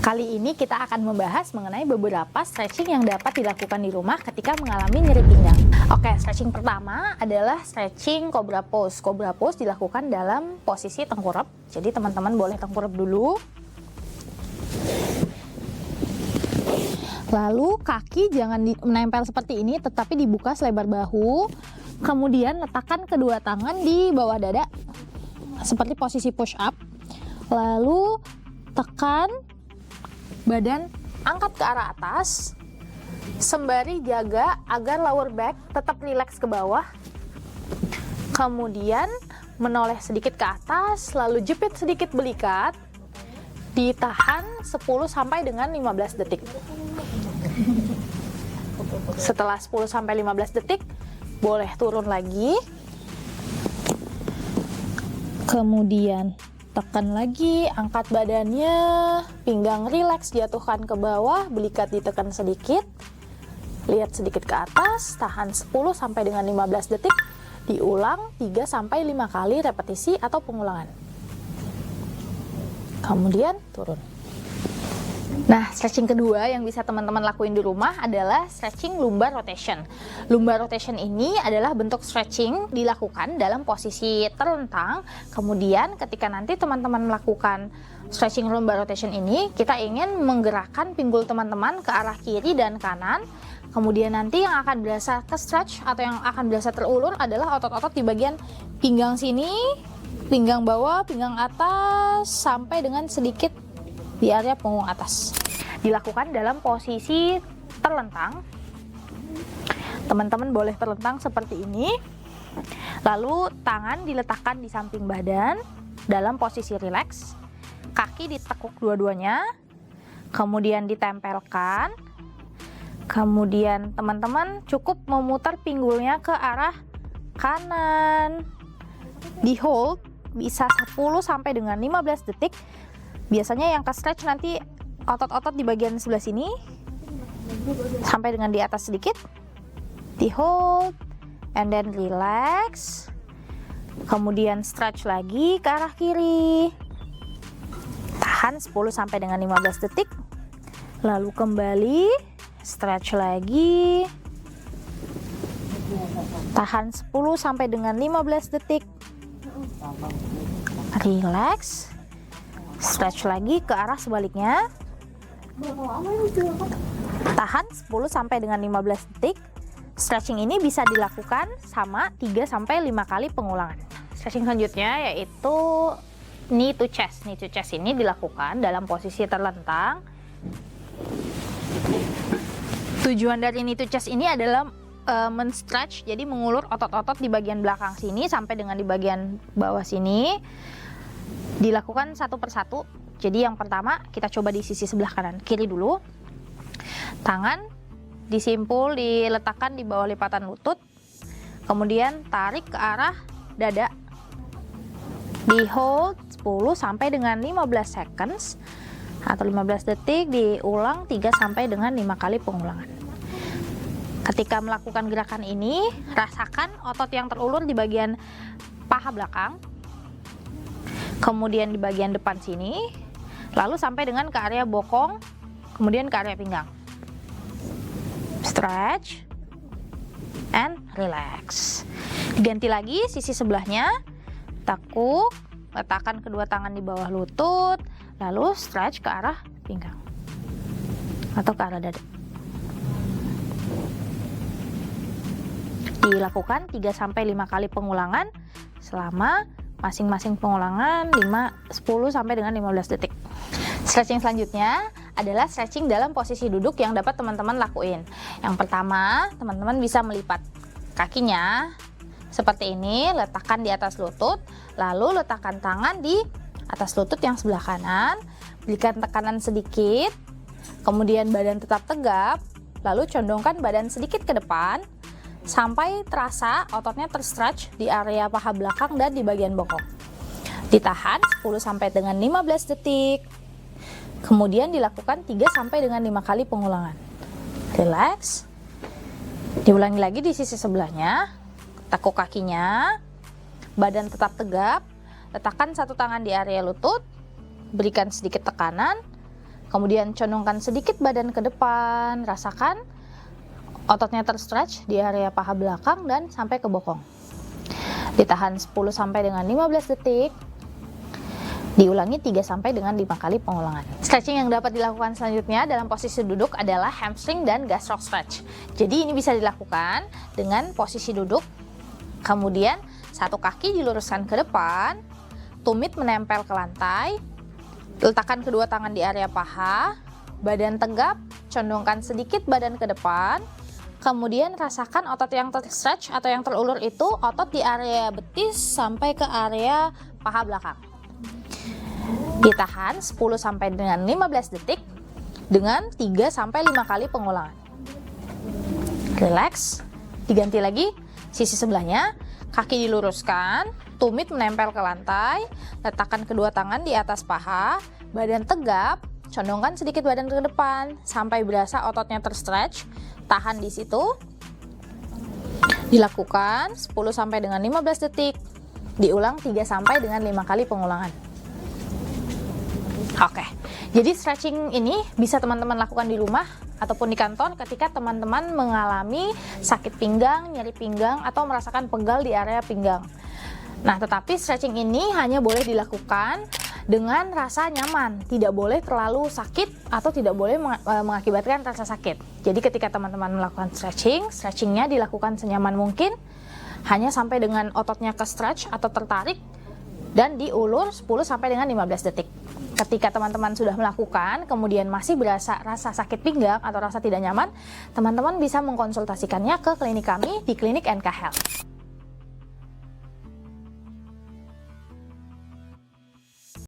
Kali ini kita akan membahas mengenai beberapa stretching yang dapat dilakukan di rumah ketika mengalami nyeri pinggang. Oke, stretching pertama adalah stretching cobra pose. Cobra pose dilakukan dalam posisi tengkurap. Jadi teman-teman boleh tengkurap dulu. Lalu kaki jangan menempel seperti ini, tetapi dibuka selebar bahu. Kemudian letakkan kedua tangan di bawah dada seperti posisi push up. Lalu tekan badan, angkat ke arah atas, sembari jaga agar lower back tetap rileks ke bawah. Kemudian menoleh sedikit ke atas, lalu jepit sedikit belikat, ditahan 10 sampai dengan 15 detik. Setelah 10 sampai 15 detik, boleh turun lagi. Kemudian tekan lagi, angkat badannya, pinggang rileks, jatuhkan ke bawah, belikat ditekan sedikit, lihat sedikit ke atas, tahan 10 sampai dengan 15 detik, diulang 3 sampai 5 kali repetisi atau pengulangan. Kemudian turun. Nah, stretching kedua yang bisa teman-teman lakuin di rumah adalah stretching lumbar rotation. Lumbar rotation ini adalah bentuk stretching dilakukan dalam posisi terlentang. Kemudian ketika nanti teman-teman melakukan stretching lumbar rotation ini, kita ingin menggerakkan pinggul teman-teman ke arah kiri dan kanan. Kemudian nanti yang akan berasa ke stretch atau yang akan berasa terulur adalah otot-otot di bagian pinggang sini, pinggang bawah, pinggang atas, sampai dengan sedikit di area punggung atas. Dilakukan dalam posisi terlentang. Teman-teman boleh terlentang seperti ini. Lalu tangan diletakkan di samping badan dalam posisi rileks. Kaki ditekuk dua-duanya. Kemudian ditempelkan. Kemudian teman-teman cukup memutar pinggulnya ke arah kanan. Di hold bisa 10 sampai dengan 15 detik. Biasanya yang ke stretch nanti otot-otot di bagian sebelah sini sampai dengan di atas sedikit, di hold, and then relax. Kemudian stretch lagi ke arah kiri, tahan 10 sampai dengan 15 detik, lalu kembali, stretch lagi, tahan 10 sampai dengan 15 detik, relax. Stretch lagi ke arah sebaliknya. Tahan 10 sampai dengan 15 detik. Stretching ini bisa dilakukan sama 3 sampai 5 kali pengulangan. Stretching selanjutnya yaitu knee to chest. Knee to chest ini dilakukan dalam posisi terlentang. Tujuan dari knee to chest ini adalah men-stretch, jadi mengulur otot-otot di bagian belakang sini sampai dengan di bagian bawah sini. Dilakukan satu persatu. Jadi yang pertama kita coba di sisi sebelah kanan kiri dulu. Tangan disimpul, diletakkan di bawah lipatan lutut. Kemudian tarik ke arah dada. Di hold 10 sampai dengan 15 seconds atau 15 detik, diulang 3 sampai dengan 5 kali pengulangan. Ketika melakukan gerakan ini, rasakan otot yang terulur di bagian paha belakang. Kemudian di bagian depan sini, lalu sampai dengan ke area bokong, kemudian ke area pinggang. Stretch and relax. Diganti lagi sisi sebelahnya, tekuk, letakkan kedua tangan di bawah lutut, lalu stretch ke arah pinggang atau ke arah dada. Dilakukan 3 sampai 5 kali pengulangan selama masing-masing pengulangan 10 sampai dengan 15 detik. Stretching selanjutnya adalah stretching dalam posisi duduk yang dapat teman-teman lakuin. Yang pertama, teman-teman bisa melipat kakinya seperti ini, letakkan di atas lutut, lalu letakkan tangan di atas lutut yang sebelah kanan, berikan tekanan sedikit, kemudian badan tetap tegap, lalu condongkan badan sedikit ke depan, sampai terasa ototnya terstretch di area paha belakang dan di bagian bokong. Ditahan 10 sampai dengan 15 detik. Kemudian dilakukan 3 sampai dengan 5 kali pengulangan. Relax. Diulangi lagi di sisi sebelahnya. Tekuk kakinya. Badan tetap tegap. Letakkan satu tangan di area lutut. Berikan sedikit tekanan. Kemudian condongkan sedikit badan ke depan, rasakan ototnya terstretch di area paha belakang dan sampai ke bokong. Ditahan 10 sampai dengan 15 detik. Diulangi 3 sampai dengan 5 kali pengulangan. Stretching yang dapat dilakukan selanjutnya dalam posisi duduk adalah hamstring dan gastroc stretch. Jadi ini bisa dilakukan dengan posisi duduk. Kemudian satu kaki diluruskan ke depan, tumit menempel ke lantai, letakkan kedua tangan di area paha, badan tegap, condongkan sedikit badan ke depan, kemudian rasakan otot yang terstretch atau yang terulur itu otot di area betis sampai ke area paha belakang. Ditahan 10 sampai dengan 15 detik dengan 3 sampai 5 kali pengulangan. Relax, diganti lagi sisi sebelahnya, kaki diluruskan, tumit menempel ke lantai, letakkan kedua tangan di atas paha, badan tegap, condongkan sedikit badan ke depan sampai berasa ototnya terstretch, tahan di situ. Dilakukan 10 sampai dengan 15 detik, diulang 3 sampai dengan 5 kali pengulangan. Oke, jadi stretching ini bisa teman-teman lakukan di rumah ataupun di kantor ketika teman-teman mengalami sakit pinggang, nyeri pinggang, atau merasakan pegal di area pinggang. Nah, tetapi stretching ini hanya boleh dilakukan dengan rasa nyaman, tidak boleh terlalu sakit atau tidak boleh mengakibatkan rasa sakit. Jadi ketika teman-teman melakukan stretchingnya dilakukan senyaman mungkin, hanya sampai dengan ototnya ke stretch atau tertarik, dan diulur 10 sampai dengan 15 detik. Ketika teman-teman sudah melakukan, kemudian masih berasa rasa sakit pinggang atau rasa tidak nyaman, teman-teman bisa mengkonsultasikannya ke klinik kami di Klinik NK Health.